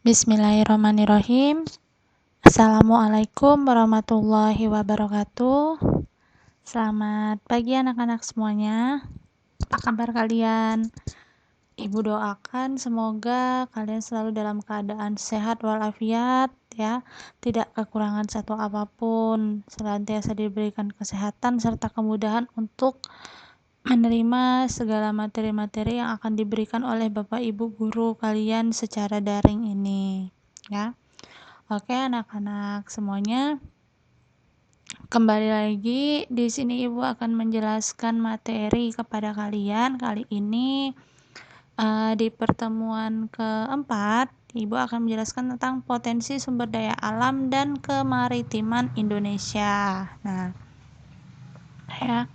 Bismillahirrahmanirrahim. Assalamualaikum warahmatullahi wabarakatuh. Selamat pagi anak-anak semuanya. Apa kabar kalian? Ibu doakan semoga kalian selalu dalam keadaan sehat walafiat ya, tidak kekurangan satu apapun, senantiasa diberikan kesehatan serta kemudahan untuk menerima segala materi-materi yang akan diberikan oleh Bapak Ibu guru kalian secara daring ini ya. Oke anak-anak semuanya, kembali lagi di sini Ibu akan menjelaskan materi kepada kalian. Kali ini di pertemuan keempat Ibu akan menjelaskan tentang potensi sumber daya alam dan kemaritiman Indonesia. Nah, ya.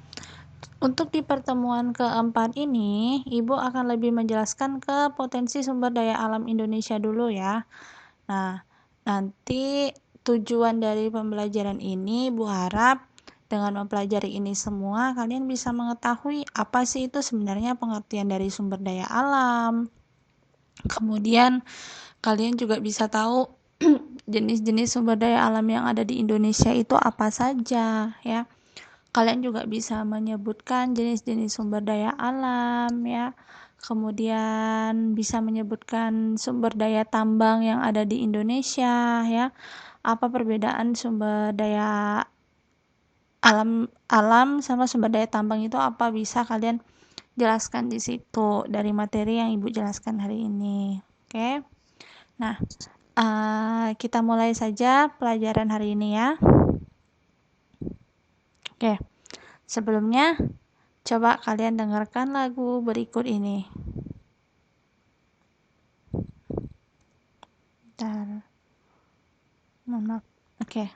Untuk di pertemuan keempat ini, Ibu akan lebih menjelaskan ke potensi sumber daya alam Indonesia dulu ya. Nah, nanti tujuan dari pembelajaran ini, Ibu harap dengan mempelajari ini semua, kalian bisa mengetahui apa sih itu sebenarnya pengertian dari sumber daya alam. Kemudian, kalian juga bisa tahu jenis-jenis sumber daya alam yang ada di Indonesia itu apa saja ya. Kalian juga bisa menyebutkan jenis-jenis sumber daya alam ya. Kemudian bisa menyebutkan sumber daya tambang yang ada di Indonesia ya. Apa perbedaan sumber daya alam sama sumber daya tambang itu apa, bisa kalian jelaskan di situ dari materi yang Ibu jelaskan hari ini. Oke. Nah, kita mulai saja pelajaran hari ini ya. Oke. Sebelumnya, coba kalian dengarkan lagu berikut ini. Bentar. Mohon maaf. Oke.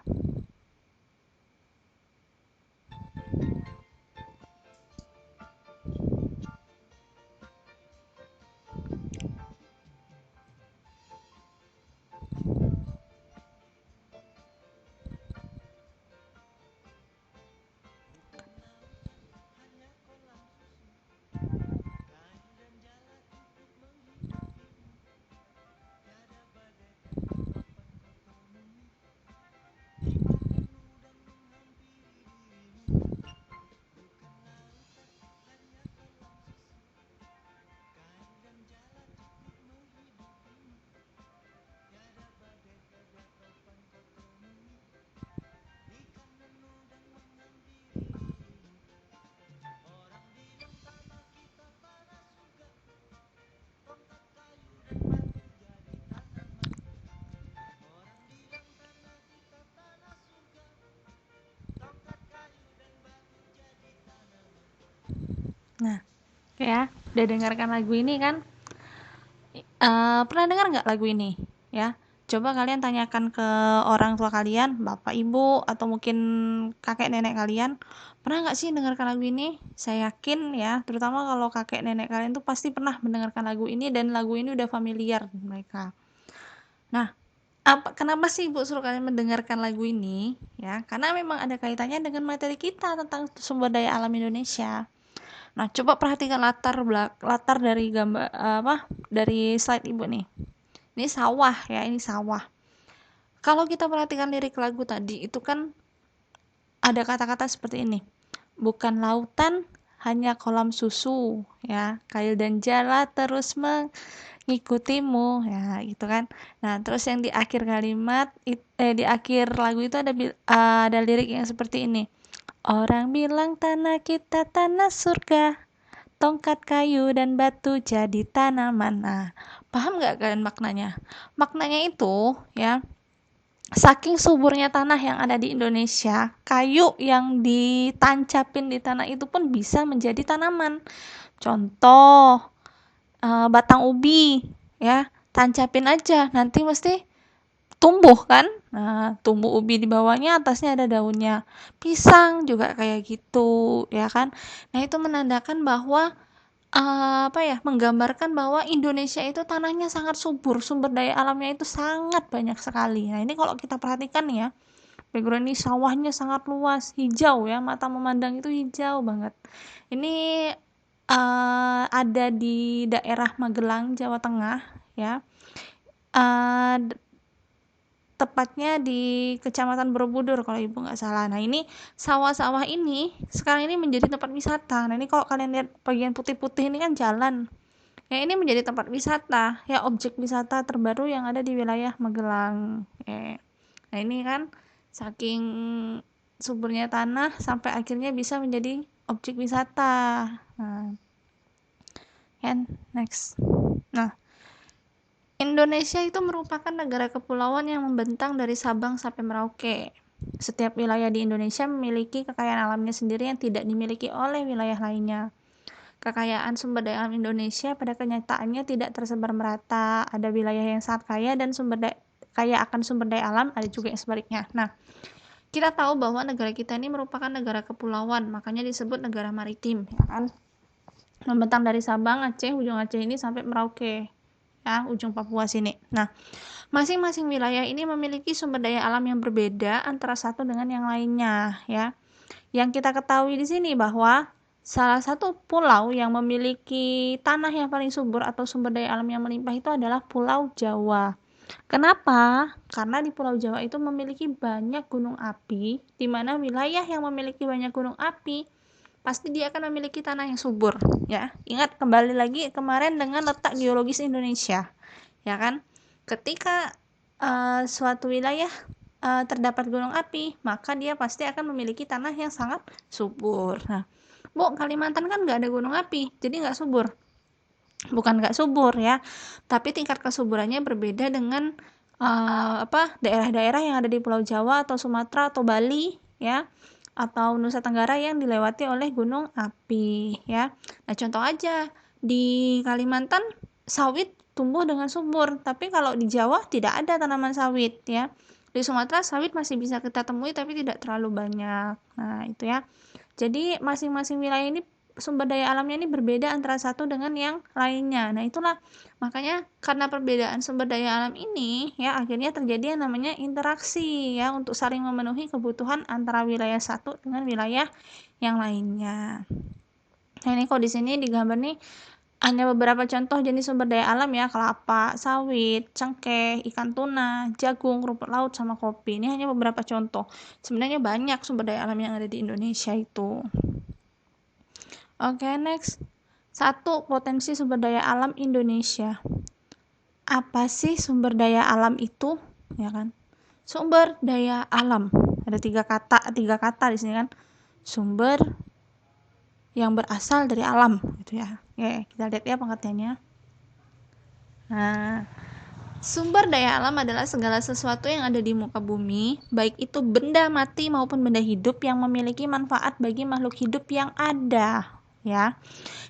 Nah, oke ya, udah dengarkan lagu ini kan? Pernah dengar nggak lagu ini? Ya, coba kalian tanyakan ke orang tua kalian, bapak ibu atau mungkin kakek nenek kalian, pernah nggak sih dengarkan lagu ini? Saya yakin ya, terutama kalau kakek nenek kalian tuh pasti pernah mendengarkan lagu ini dan lagu ini udah familiar mereka. Nah, kenapa sih Ibu suruh kalian mendengarkan lagu ini? Ya, karena memang ada kaitannya dengan materi kita tentang sumber daya alam Indonesia. Nah, coba perhatikan latar dari gambar dari slide Ibu nih. Ini sawah ya, ini sawah. Kalau kita perhatikan lirik lagu tadi, itu kan ada kata-kata seperti ini. Bukan lautan, hanya kolam susu, ya. Kail dan jala terus mengikutimu, ya, gitu kan. Nah, terus yang di akhir kalimat, di akhir lagu itu ada lirik yang seperti ini. Orang bilang tanah kita tanah surga, tongkat kayu dan batu jadi tanaman. Nah, paham nggak kalian maknanya? Maknanya itu ya, saking suburnya tanah yang ada di Indonesia, kayu yang ditancapin di tanah itu pun bisa menjadi tanaman. Contoh, batang ubi ya, tancapin aja, nanti mesti tumbuh kan. Nah, tumbuh ubi di bawahnya, atasnya ada daunnya. Pisang juga kayak gitu ya kan. Nah, itu menandakan bahwa menggambarkan bahwa Indonesia itu tanahnya sangat subur, sumber daya alamnya itu sangat banyak sekali. Nah, ini kalau kita perhatikan ya, background ini sawahnya sangat luas, hijau ya, mata memandang itu hijau banget. Ini ada di daerah Magelang, Jawa Tengah ya. tepatnya di Kecamatan Borobudur kalau ibu nggak salah. Nah ini sawah-sawah ini sekarang ini menjadi tempat wisata. Nah ini kalau kalian lihat bagian putih-putih ini kan jalan. Ya ini menjadi tempat wisata, ya objek wisata terbaru yang ada di wilayah Magelang. Nah ini kan saking suburnya tanah sampai akhirnya bisa menjadi objek wisata. Nah, and next. Nah, Indonesia itu merupakan negara kepulauan yang membentang dari Sabang sampai Merauke. Setiap wilayah di Indonesia memiliki kekayaan alamnya sendiri yang tidak dimiliki oleh wilayah lainnya. Kekayaan sumber daya alam Indonesia pada kenyataannya tidak tersebar merata. Ada wilayah yang sangat kaya dan kaya akan sumber daya alam, ada juga yang sebaliknya. Nah, kita tahu bahwa negara kita ini merupakan negara kepulauan, makanya disebut negara maritim, ya kan? Membentang dari Sabang, Aceh, ujung Aceh ini sampai Merauke. Ya, ujung Papua sini. Nah, masing-masing wilayah ini memiliki sumber daya alam yang berbeda antara satu dengan yang lainnya, ya. Yang kita ketahui di sini bahwa salah satu pulau yang memiliki tanah yang paling subur atau sumber daya alam yang melimpah itu adalah Pulau Jawa. Kenapa? Karena di Pulau Jawa itu memiliki banyak gunung api, di mana wilayah yang memiliki banyak gunung api pasti dia akan memiliki tanah yang subur, ya. Ingat kembali lagi kemarin dengan letak geologis Indonesia, ya kan? Ketika suatu wilayah terdapat gunung api, maka dia pasti akan memiliki tanah yang sangat subur. Nah, Bu, Kalimantan kan nggak ada gunung api, jadi nggak subur. Bukan nggak subur ya, tapi tingkat kesuburannya berbeda dengan daerah-daerah yang ada di Pulau Jawa atau Sumatera atau Bali, ya, atau Nusa Tenggara yang dilewati oleh gunung api, ya. Nah, contoh aja di Kalimantan sawit tumbuh dengan subur, tapi kalau di Jawa tidak ada tanaman sawit, ya. Di Sumatera sawit masih bisa kita temui tapi tidak terlalu banyak. Nah, itu ya. Jadi masing-masing wilayah ini sumber daya alamnya ini berbeda antara satu dengan yang lainnya. Nah, itulah makanya karena perbedaan sumber daya alam ini ya akhirnya terjadi yang namanya interaksi ya untuk saling memenuhi kebutuhan antara wilayah satu dengan wilayah yang lainnya. Nah, ini kok di sini digambar nih hanya beberapa contoh jenis sumber daya alam ya, kelapa, sawit, cengkeh, ikan tuna, jagung, rumput laut, sama kopi. Ini hanya beberapa contoh. Sebenarnya banyak sumber daya alam yang ada di Indonesia itu. Oke, next. 1. Potensi sumber daya alam Indonesia. Apa sih sumber daya alam itu? Ya kan? Sumber daya alam. Ada tiga kata di sini kan. Sumber yang berasal dari alam gitu ya. Oke, kita lihat ya pengertiannya. Nah, sumber daya alam adalah segala sesuatu yang ada di muka bumi, baik itu benda mati maupun benda hidup yang memiliki manfaat bagi makhluk hidup yang ada, ya.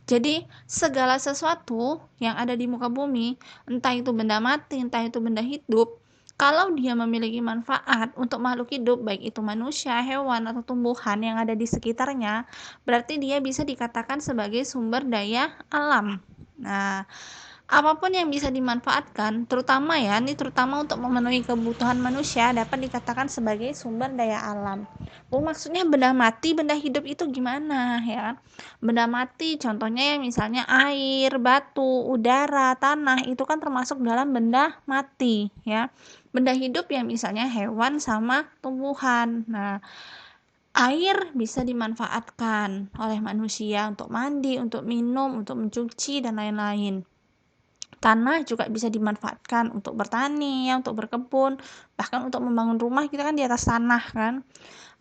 Jadi, segala sesuatu yang ada di muka bumi, entah itu benda mati, entah itu benda hidup, kalau dia memiliki manfaat untuk makhluk hidup, baik itu manusia, hewan, atau tumbuhan yang ada di sekitarnya, berarti dia bisa dikatakan sebagai sumber daya alam. Nah, apapun yang bisa dimanfaatkan, terutama untuk memenuhi kebutuhan manusia dapat dikatakan sebagai sumber daya alam. Maksudnya benda mati, benda hidup itu gimana ya? Benda mati contohnya ya misalnya air, batu, udara, tanah itu kan termasuk dalam benda mati ya. Benda hidup ya misalnya hewan sama tumbuhan. Nah, air bisa dimanfaatkan oleh manusia untuk mandi, untuk minum, untuk mencuci dan lain-lain. Tanah juga bisa dimanfaatkan untuk bertani, ya, untuk berkebun, bahkan untuk membangun rumah kita kan di atas tanah kan.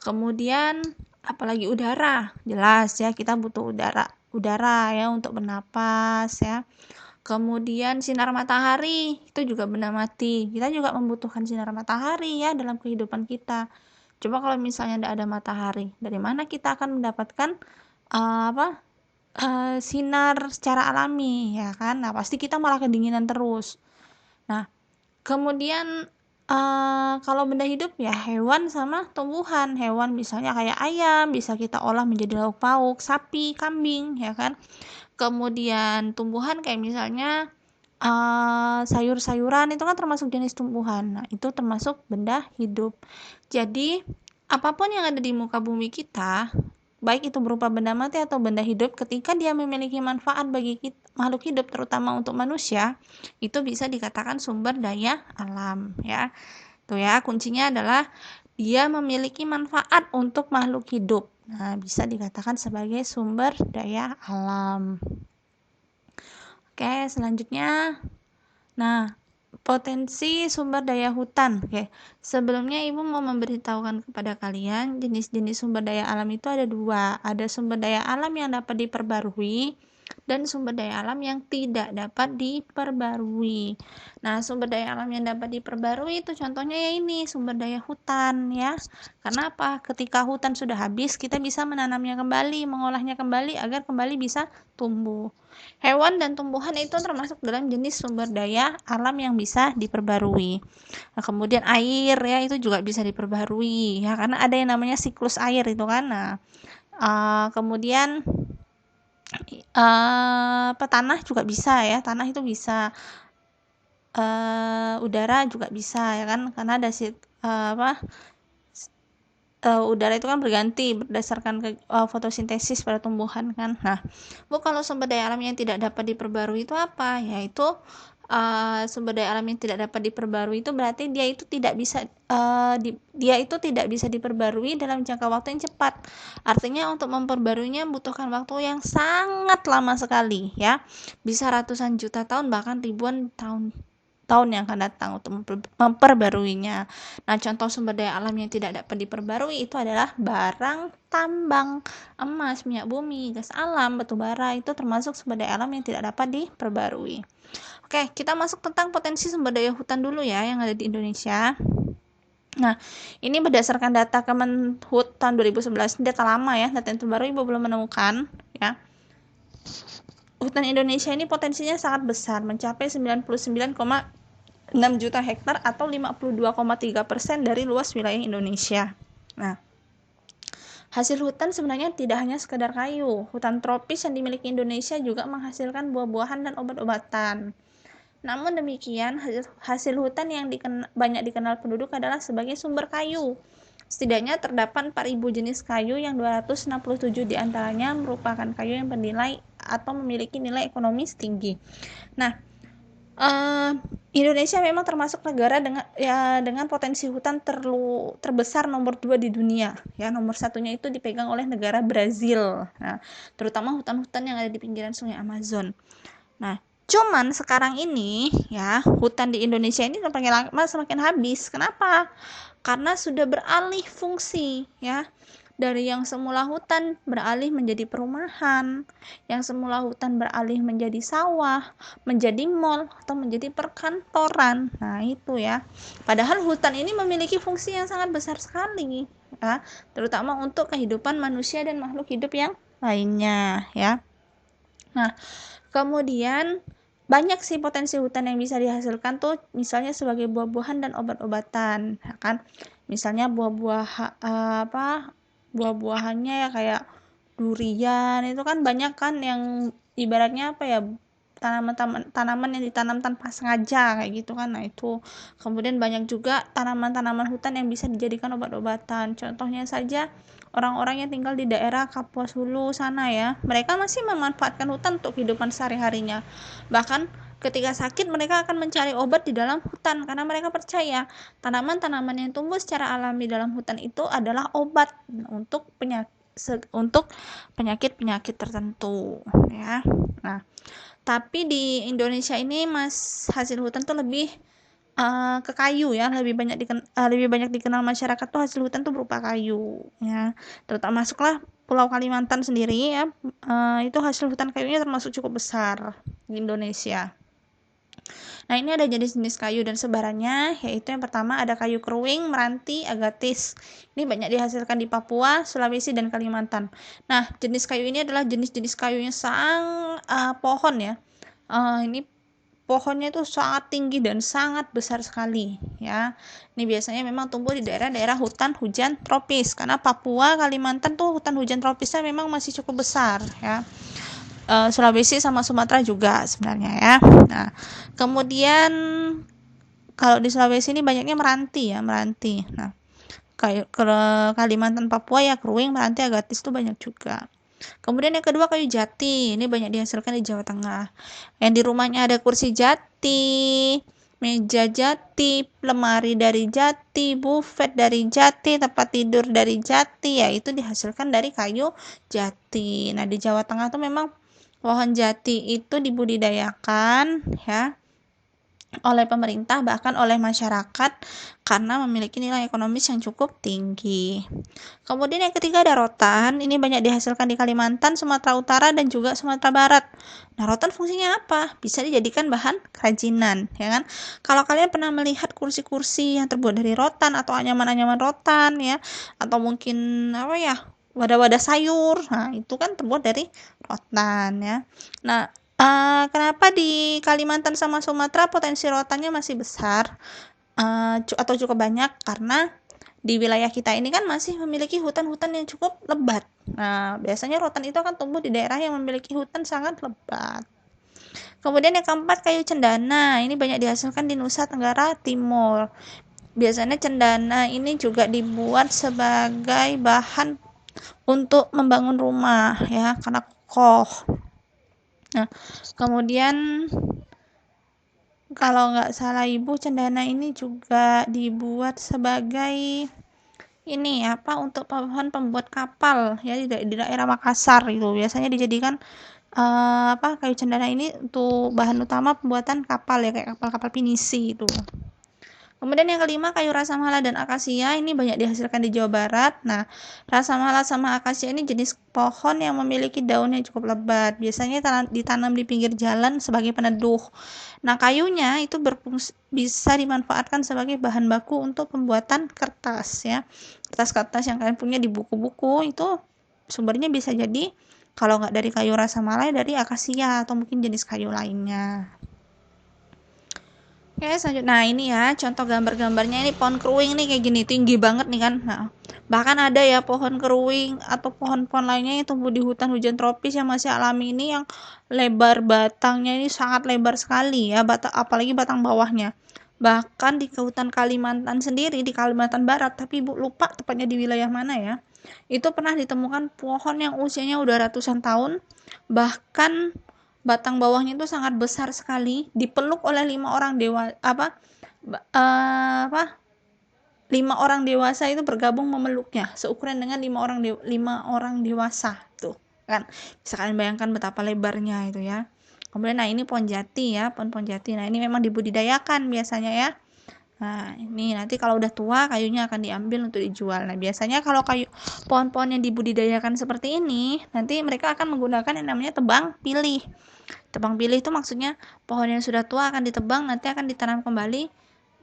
Kemudian apalagi udara, jelas ya kita butuh udara ya untuk bernapas ya. Kemudian sinar matahari itu juga benda mati. Kita juga membutuhkan sinar matahari ya dalam kehidupan kita. Coba kalau misalnya tidak ada matahari, dari mana kita akan mendapatkan sinar secara alami ya kan? Nah, pasti kita malah kedinginan terus. Nah, kemudian kalau benda hidup ya hewan sama tumbuhan. Hewan misalnya kayak ayam bisa kita olah menjadi lauk pauk, sapi, kambing ya kan. Kemudian tumbuhan kayak misalnya sayur-sayuran itu kan termasuk jenis tumbuhan. Nah, itu termasuk benda hidup. Jadi apapun yang ada di muka bumi kita baik itu berupa benda mati atau benda hidup, ketika dia memiliki manfaat bagi makhluk hidup, terutama untuk manusia, itu bisa dikatakan sumber daya alam, ya. Tuh ya, kuncinya adalah dia memiliki manfaat untuk makhluk hidup. Nah, bisa dikatakan sebagai sumber daya alam. Oke, selanjutnya. Nah, potensi sumber daya hutan. Oke, sebelumnya Ibu mau memberitahukan kepada kalian jenis-jenis sumber daya alam itu ada dua. Ada sumber daya alam yang dapat diperbarui dan sumber daya alam yang tidak dapat diperbarui. Nah, sumber daya alam yang dapat diperbarui itu contohnya ya ini, sumber daya hutan ya. Karena apa? Ketika hutan sudah habis, kita bisa menanamnya kembali, mengolahnya kembali agar kembali bisa tumbuh. Hewan dan tumbuhan itu termasuk dalam jenis sumber daya alam yang bisa diperbarui. Nah, kemudian air ya itu juga bisa diperbarui ya, karena ada yang namanya siklus air itu kan. Nah, kemudian tanah juga bisa ya, tanah itu bisa, udara juga bisa ya kan, karena ada udara itu kan berganti berdasarkan fotosintesis pada tumbuhan kan. Nah, kalau sumber daya alam yang tidak dapat diperbarui itu apa? Yaitu sumber daya alam yang tidak dapat diperbarui itu berarti dia itu tidak bisa diperbarui dalam jangka waktu yang cepat. Artinya untuk memperbaruinya membutuhkan waktu yang sangat lama sekali ya. Bisa ratusan juta tahun bahkan ribuan tahun yang akan datang untuk memperbaruinya. Nah, contoh sumber daya alam yang tidak dapat diperbarui itu adalah barang tambang, emas, minyak bumi, gas alam, batu bara, itu termasuk sumber daya alam yang tidak dapat diperbarui. Oke, kita masuk tentang potensi sumber daya hutan dulu ya yang ada di Indonesia. Nah, ini berdasarkan data Kemenhut tahun 2011, data lama ya, data yang terbaru Ibu belum menemukan ya. Hutan Indonesia ini potensinya sangat besar, mencapai 99,6 juta hektar atau 52,3% dari luas wilayah Indonesia. Nah, hasil hutan sebenarnya tidak hanya sekedar kayu. Hutan tropis yang dimiliki Indonesia juga menghasilkan buah-buahan dan obat-obatan. Namun demikian, hasil hutan yang banyak dikenal penduduk adalah sebagai sumber kayu. Setidaknya terdapat 4.000 jenis kayu yang 267 diantaranya merupakan kayu yang bernilai atau memiliki nilai ekonomis tinggi. Nah, Indonesia memang termasuk negara dengan potensi hutan terbesar nomor 2 di dunia ya. Nomor satunya itu dipegang oleh negara Brazil. Nah, terutama hutan-hutan yang ada di pinggiran Sungai Amazon. Nah, cuman sekarang ini ya, hutan di Indonesia ini semakin habis. Kenapa? Karena sudah beralih fungsi ya. Dari yang semula hutan beralih menjadi perumahan, yang semula hutan beralih menjadi sawah, menjadi mal, atau menjadi perkantoran. Nah, itu ya. Padahal hutan ini memiliki fungsi yang sangat besar sekali, ya, terutama untuk kehidupan manusia dan makhluk hidup yang lainnya, ya. Nah, kemudian banyak sih potensi hutan yang bisa dihasilkan tuh, misalnya sebagai buah-buahan dan obat-obatan, ya kan? Misalnya buah-buahannya ya kayak durian itu kan banyak kan yang ibaratnya apa ya, tanaman yang ditanam tanpa sengaja kayak gitu kan. Nah, itu kemudian banyak juga tanaman-tanaman hutan yang bisa dijadikan obat-obatan. Contohnya saja orang-orang yang tinggal di daerah Kapuas Hulu sana ya, mereka masih memanfaatkan hutan untuk kehidupan sehari-harinya. Bahkan ketika sakit mereka akan mencari obat di dalam hutan karena mereka percaya tanaman-tanaman yang tumbuh secara alami dalam hutan itu adalah obat untuk penyakit tertentu ya. Nah, tapi di Indonesia ini hasil hutan tuh lebih ke kayu ya, lebih banyak dikenal masyarakat tuh hasil hutan tuh berupa kayu ya. Terutama masuklah Pulau Kalimantan sendiri ya, itu hasil hutan kayunya termasuk cukup besar di Indonesia. Nah, ini ada jenis-jenis kayu dan sebarannya, yaitu yang pertama ada kayu keruing, meranti, agatis. Ini banyak dihasilkan di Papua, Sulawesi, dan Kalimantan. Nah, jenis kayu ini adalah jenis-jenis kayu yang pohon ya. Ini pohonnya itu sangat tinggi dan sangat besar sekali ya. Ini biasanya memang tumbuh di daerah-daerah hutan hujan tropis, karena Papua, Kalimantan tuh hutan hujan tropisnya memang masih cukup besar ya. Sulawesi sama Sumatera juga sebenarnya ya. Nah, kemudian kalau di Sulawesi ini banyaknya meranti ya, meranti. Nah, kayak ke Kalimantan, Papua ya keruing, meranti, agatis itu banyak juga. Kemudian yang kedua kayu jati, ini banyak dihasilkan di Jawa Tengah. Yang di rumahnya ada kursi jati, meja jati, lemari dari jati, buffet dari jati, tempat tidur dari jati, ya itu dihasilkan dari kayu jati. Nah, di Jawa Tengah tuh memang pohon jati itu dibudidayakan ya oleh pemerintah bahkan oleh masyarakat karena memiliki nilai ekonomis yang cukup tinggi. Kemudian yang ketiga ada rotan, ini banyak dihasilkan di Kalimantan, Sumatera Utara dan juga Sumatera Barat. Nah, rotan fungsinya apa? Bisa dijadikan bahan kerajinan, ya kan? Kalau kalian pernah melihat kursi-kursi yang terbuat dari rotan atau anyaman-anyaman rotan ya, atau mungkin apa ya, wadah-wadah sayur, nah itu kan terbuat dari rotan ya. Nah, kenapa di Kalimantan sama Sumatera potensi rotannya masih besar atau cukup banyak? Karena di wilayah kita ini kan masih memiliki hutan-hutan yang cukup lebat. Nah, biasanya rotan itu akan tumbuh di daerah yang memiliki hutan sangat lebat. Kemudian yang keempat kayu cendana, ini banyak dihasilkan di Nusa Tenggara Timur. Biasanya cendana ini juga dibuat sebagai bahan untuk membangun rumah ya, karena kokoh. Nah, kemudian kalau nggak salah ibu, cendana ini juga dibuat sebagai ini apa untuk pohon pembuat kapal ya di daerah Makassar itu biasanya dijadikan kayu cendana ini untuk bahan utama pembuatan kapal ya, kayak kapal-kapal pinisi itu. Kemudian yang kelima kayu rasa mala dan akasia, ini banyak dihasilkan di Jawa Barat. Nah, rasa mala sama akasia ini jenis pohon yang memiliki daun yang cukup lebat. Biasanya ditanam di pinggir jalan sebagai peneduh. Nah, kayunya itu bisa dimanfaatkan sebagai bahan baku untuk pembuatan kertas ya. Kertas-kertas yang kalian punya di buku-buku itu sumbernya bisa jadi kalau nggak dari kayu rasa mala dari akasia atau mungkin jenis kayu lainnya. Oke, selanjutnya. Nah, ini ya contoh gambar-gambarnya, ini pohon keruing nih kayak gini, tinggi banget nih kan. Nah, bahkan ada ya pohon keruing atau pohon-pohon lainnya yang tumbuh di hutan hujan tropis yang masih alami ini yang lebar batangnya ini sangat lebar sekali ya, apalagi batang bawahnya. Bahkan di hutan Kalimantan sendiri, di Kalimantan Barat, tapi Ibu lupa tepatnya di wilayah mana ya. Itu pernah ditemukan pohon yang usianya udah ratusan tahun, bahkan batang bawahnya itu sangat besar sekali, dipeluk oleh 5 orang dewasa itu bergabung memeluknya, seukuran dengan 5 orang dewasa tuh kan, bisa kalian bayangkan betapa lebarnya itu ya. Kemudian nah ini pohon jati ya, pohon jati. Nah, ini memang dibudidayakan biasanya ya. Nah, ini nanti kalau udah tua kayunya akan diambil untuk dijual. Nah, biasanya kalau pohon-pohon yang dibudidayakan seperti ini, nanti mereka akan menggunakan yang namanya tebang pilih. Tebang pilih itu maksudnya pohon yang sudah tua akan ditebang, nanti akan ditanam kembali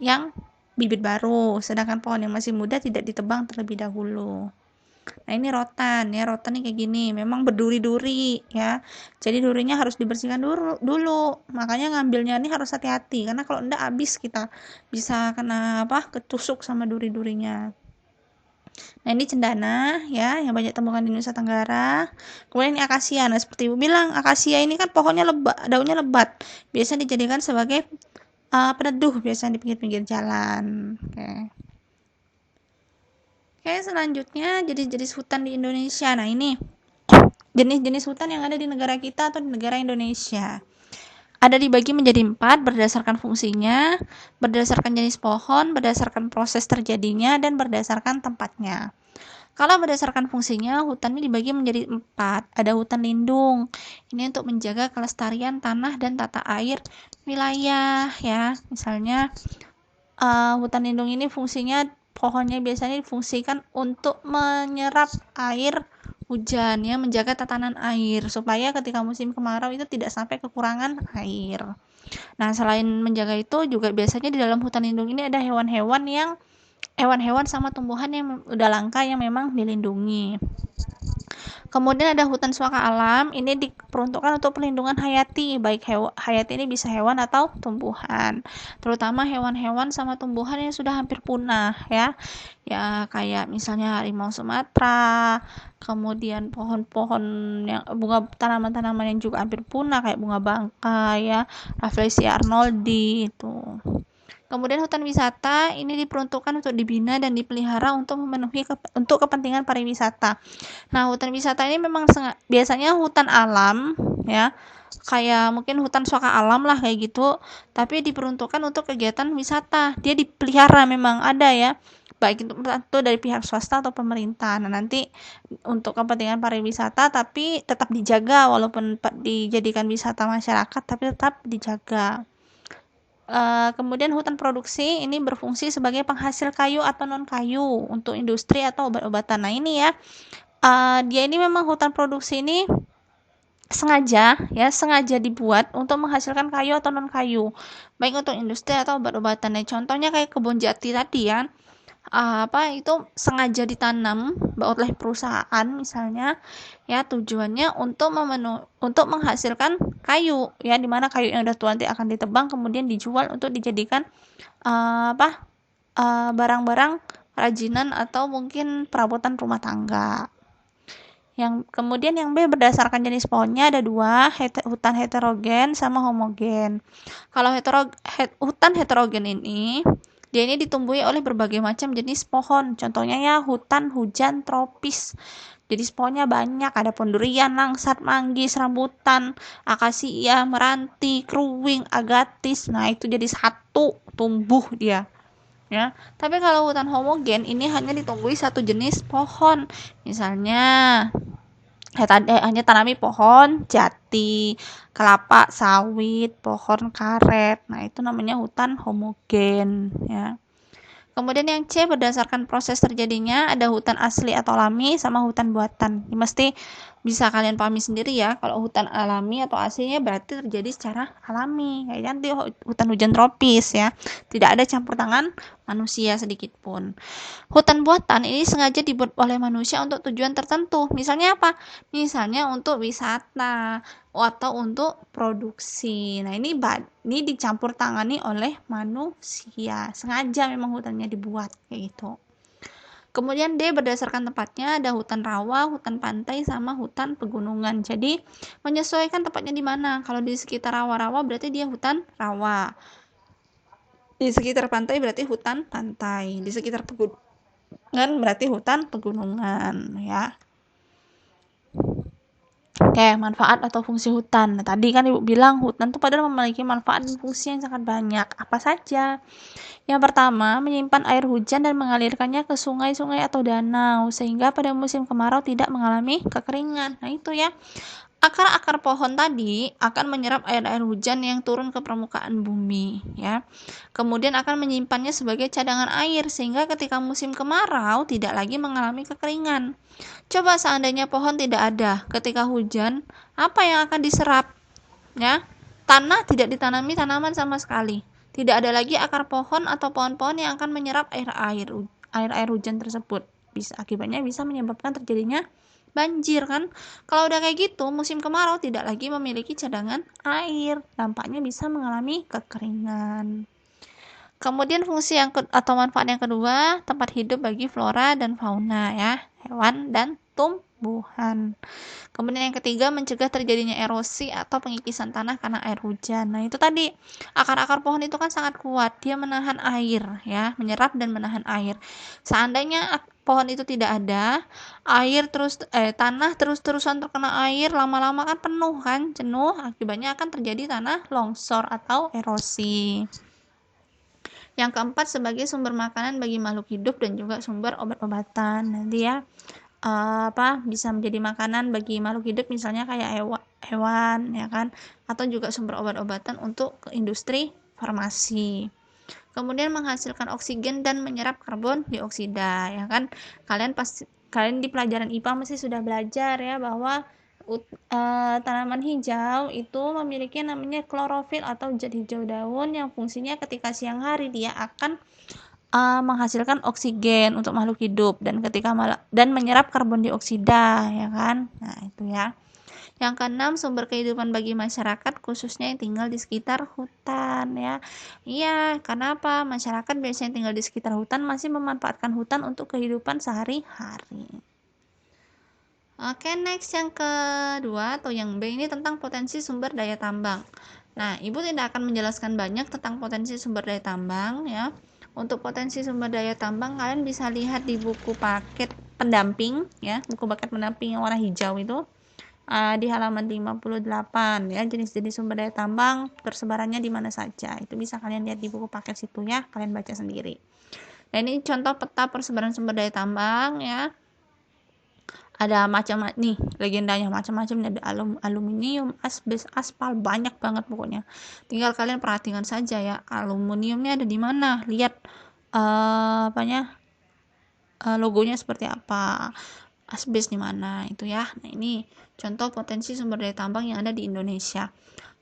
yang bibit baru. Sedangkan pohon yang masih muda tidak ditebang terlebih dahulu. Nah, ini rotan ya, rotan nih kayak gini, memang berduri-duri ya. Jadi durinya harus dibersihkan dulu. Makanya ngambilnya ini harus hati-hati karena kalau enggak habis kita bisa kena ketusuk sama duri-durinya. Nah, ini cendana ya yang banyak temukan di Nusa Tenggara. Kemudian ini akasia. Nah, seperti Ibu bilang, akasia ini kan pohonnya lebat, daunnya lebat. Biasa dijadikan sebagai peneduh biasanya di pinggir-pinggir jalan. Oke, selanjutnya jenis-jenis hutan di Indonesia. Nah, ini jenis-jenis hutan yang ada di negara kita atau di negara Indonesia. Ada dibagi menjadi 4 berdasarkan fungsinya, berdasarkan jenis pohon, berdasarkan proses terjadinya, dan berdasarkan tempatnya. Kalau berdasarkan fungsinya, hutan ini dibagi menjadi 4. Ada hutan lindung. Ini untuk menjaga kelestarian tanah dan tata air wilayah ya. Misalnya hutan lindung ini fungsinya pohonnya biasanya difungsikan untuk menyerap air hujan ya, menjaga tatanan air supaya ketika musim kemarau itu tidak sampai kekurangan air. Nah, selain menjaga itu juga biasanya di dalam hutan lindung ini ada hewan-hewan sama tumbuhan yang udah langka yang memang dilindungi. Kemudian ada hutan suaka alam, ini diperuntukkan untuk perlindungan hayati, baik hayati ini bisa hewan atau tumbuhan. Terutama hewan-hewan sama tumbuhan yang sudah hampir punah ya. Ya kayak misalnya harimau Sumatera, kemudian pohon-pohon yang tanaman-tanaman yang juga hampir punah kayak bunga bangkai ya, Rafflesia arnoldi itu. Kemudian hutan wisata ini diperuntukkan untuk dibina dan dipelihara untuk memenuhi untuk kepentingan pariwisata. Nah, hutan wisata ini memang biasanya hutan alam ya, kayak mungkin hutan suaka alam lah kayak gitu, tapi diperuntukkan untuk kegiatan wisata. Dia dipelihara memang ada ya, baik itu dari pihak swasta atau pemerintah. Nah, nanti untuk kepentingan pariwisata tapi tetap dijaga walaupun dijadikan wisata masyarakat tapi tetap dijaga. Kemudian hutan produksi ini berfungsi sebagai penghasil kayu atau non kayu untuk industri atau obat-obatan. Nah, ini ya, dia ini memang hutan produksi ini sengaja dibuat untuk menghasilkan kayu atau non kayu, baik untuk industri atau obat-obatan. Nah, contohnya kayak kebun jati tadi ya, itu sengaja ditanam oleh perusahaan misalnya ya, tujuannya untuk menghasilkan kayu ya, dimana kayu yang udah tua nanti akan ditebang kemudian dijual untuk dijadikan barang-barang kerajinan atau mungkin perabotan rumah tangga. Kemudian yang B, berdasarkan jenis pohonnya ada dua, hutan heterogen sama homogen. Kalau hutan heterogen ini, dia ini ditumbuhi oleh berbagai macam jenis pohon. Contohnya ya hutan hujan tropis. Jenis pohonnya banyak, ada pohon durian, langsat, manggis, rambutan, akasia, meranti, kruwing, agatis. Nah, itu jadi satu tumbuh dia. Ya, tapi kalau hutan homogen ini hanya ditumbuhi satu jenis pohon. Misalnya hanya tanami pohon jati, kelapa sawit, pohon karet. Nah, itu namanya hutan homogen ya. Kemudian yang C, berdasarkan proses terjadinya ada hutan asli atau alami sama hutan buatan. Ini mesti bisa kalian pahami sendiri ya. Kalau hutan alami atau aslinya berarti terjadi secara alami. Kayak nanti hutan hujan tropis ya. Tidak ada campur tangan manusia sedikit pun. Hutan buatan ini sengaja dibuat oleh manusia untuk tujuan tertentu. Misalnya apa? Misalnya untuk wisata atau untuk produksi. Nah, ini dicampur tangani oleh manusia. Sengaja memang hutannya dibuat kayak gitu. Kemudian D, berdasarkan tempatnya ada hutan rawa, hutan pantai sama hutan pegunungan. Jadi menyesuaikan tempatnya di mana. Kalau di sekitar rawa-rawa berarti dia hutan rawa. Di sekitar pantai berarti hutan pantai. Di sekitar pegunungan berarti hutan pegunungan ya. Oke, manfaat atau fungsi hutan. Nah, tadi kan Ibu bilang hutan itu padahal memiliki manfaat dan fungsi yang sangat banyak. Apa saja? Yang pertama, menyimpan air hujan dan mengalirkannya ke sungai-sungai atau danau, sehingga pada musim kemarau tidak mengalami kekeringan. Nah, itu ya. Akar-akar pohon tadi akan menyerap air-air hujan yang turun ke permukaan bumi, ya. Kemudian akan menyimpannya sebagai cadangan air, sehingga ketika musim kemarau tidak lagi mengalami kekeringan. Coba seandainya pohon tidak ada ketika hujan, apa yang akan diserap? Ya, tanah tidak ditanami tanaman sama sekali. Tidak ada lagi akar pohon atau pohon-pohon yang akan menyerap air hujan tersebut. Akibatnya bisa menyebabkan terjadinya banjir kan. Kalau udah kayak gitu, musim kemarau tidak lagi memiliki cadangan air. Dampaknya bisa mengalami kekeringan. Kemudian fungsi atau manfaat yang kedua, tempat hidup bagi flora dan fauna ya, hewan dan tumbuhan. Kemudian yang ketiga, mencegah terjadinya erosi atau pengikisan tanah karena air hujan. Nah, itu tadi akar-akar pohon itu kan sangat kuat, dia menahan air ya, menyerap dan menahan air. Seandainya pohon itu tidak ada, tanah terus-terusan terkena air, lama-lama kan penuh kan, jenuh, akibatnya akan terjadi tanah longsor atau erosi. Yang keempat, sebagai sumber makanan bagi makhluk hidup dan juga sumber obat-obatan. Nanti ya bisa menjadi makanan bagi makhluk hidup misalnya kayak hewan ya kan, atau juga sumber obat-obatan untuk industri farmasi. Kemudian menghasilkan oksigen dan menyerap karbon dioksida ya kan. Kalian di pelajaran IPA mesti sudah belajar ya bahwa tanaman hijau itu memiliki namanya klorofil atau zat hijau daun yang fungsinya ketika siang hari dia akan menghasilkan oksigen untuk makhluk hidup dan menyerap karbon dioksida ya kan. Nah, itu ya. Yang keenam, sumber kehidupan bagi masyarakat khususnya yang tinggal di sekitar hutan ya. Iya, karena apa? Masyarakat biasanya tinggal di sekitar hutan masih memanfaatkan hutan untuk kehidupan sehari-hari. Oke, next yang kedua atau yang B ini tentang potensi sumber daya tambang. Nah, Ibu tidak akan menjelaskan banyak tentang potensi sumber daya tambang ya. Untuk potensi sumber daya tambang kalian bisa lihat di buku paket pendamping ya, buku paket pendamping yang warna hijau itu di halaman 58 ya, jenis-jenis sumber daya tambang persebarannya di mana saja. Itu bisa kalian lihat di buku paket situ ya, kalian baca sendiri. Nah, ini contoh peta persebaran sumber daya tambang ya. Ada macam nih legendanya macam-macam, ada aluminium, asbes, aspal, banyak banget pokoknya. Tinggal kalian perhatikan saja ya, aluminiumnya ada di mana, lihat logonya seperti apa, asbes di mana itu ya. Nah, ini contoh potensi sumber daya tambang yang ada di Indonesia.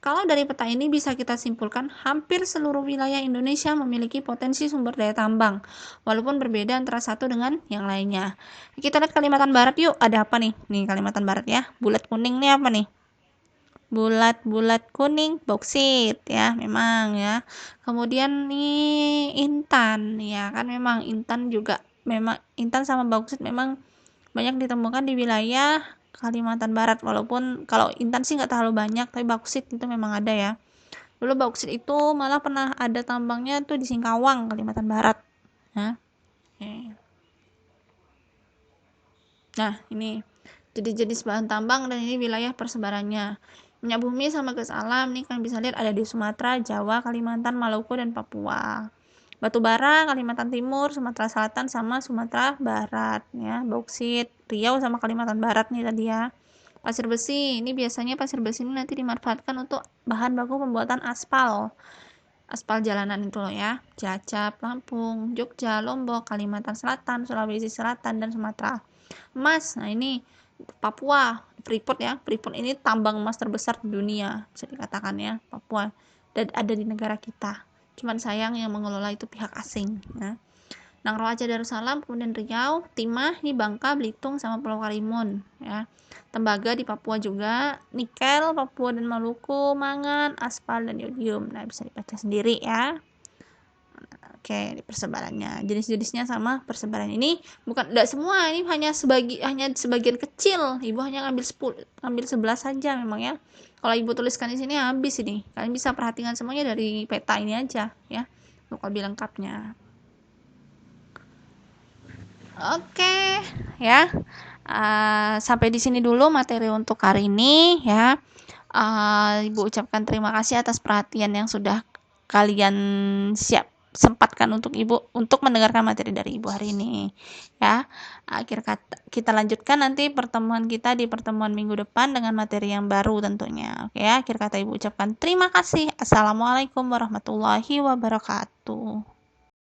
Kalau dari peta ini bisa kita simpulkan hampir seluruh wilayah Indonesia memiliki potensi sumber daya tambang, walaupun berbeda antara satu dengan yang lainnya. Kita lihat Kalimantan Barat yuk, ada apa nih? Nih Kalimantan Barat ya, bulat kuning nih apa nih? Bulat-bulat kuning, bauksit ya, memang ya. Kemudian nih Intan ya, kan memang Intan juga memang Intan sama bauksit memang banyak ditemukan di wilayah Kalimantan Barat, walaupun kalau intan sih nggak terlalu banyak, tapi bauksit itu memang ada ya. Dulu bauksit itu malah pernah ada tambangnya tuh di Singkawang, Kalimantan Barat. Nah, ini jenis-jenis bahan tambang dan ini wilayah persebarannya. Minyak bumi sama gas alam nih kan bisa lihat ada di Sumatera, Jawa, Kalimantan, Maluku dan Papua. Batu bara Kalimantan Timur, Sumatera Selatan sama Sumatera Barat ya. Bauksit Riau sama Kalimantan Barat nih tadi ya. Pasir besi, ini biasanya pasir besi ini nanti dimanfaatkan untuk bahan baku pembuatan aspal. Aspal jalanan itu loh ya. Cilacap, Lampung, Jogja, Lombok, Kalimantan Selatan, Sulawesi Selatan dan Sumatera. Emas, nah ini Papua, Freeport ya. Freeport ini tambang emas terbesar di dunia, bisa dikatakan ya, Papua. Dan ada di negara kita. Cuman sayang yang mengelola itu pihak asing ya. Nang Rawaja Darussalam, kemudian Riau, Timah di Bangka, Belitung sama Pulau Karimun ya. Tembaga di Papua juga, nikel Papua dan Maluku, mangan, aspal dan yodium. Nah, bisa dibaca sendiri ya. Oke, persebarannya, jenis-jenisnya sama persebaran ini bukan tidak semua, ini hanya sebagian kecil. Ibu hanya ambil 11 saja memang ya. Kalau ibu tuliskan di sini habis ini. Kalian bisa perhatikan semuanya dari peta ini aja ya, untuk lebih lengkapnya. Oke, ya. Sampai di sini dulu materi untuk hari ini ya. Ibu ucapkan terima kasih atas perhatian yang sudah kalian sempatkan untuk Ibu untuk mendengarkan materi dari Ibu hari ini ya. Akhir kata kita lanjutkan nanti pertemuan kita di pertemuan minggu depan dengan materi yang baru tentunya. Oke ya, akhir kata Ibu ucapkan terima kasih. Assalamualaikum warahmatullahi wabarakatuh.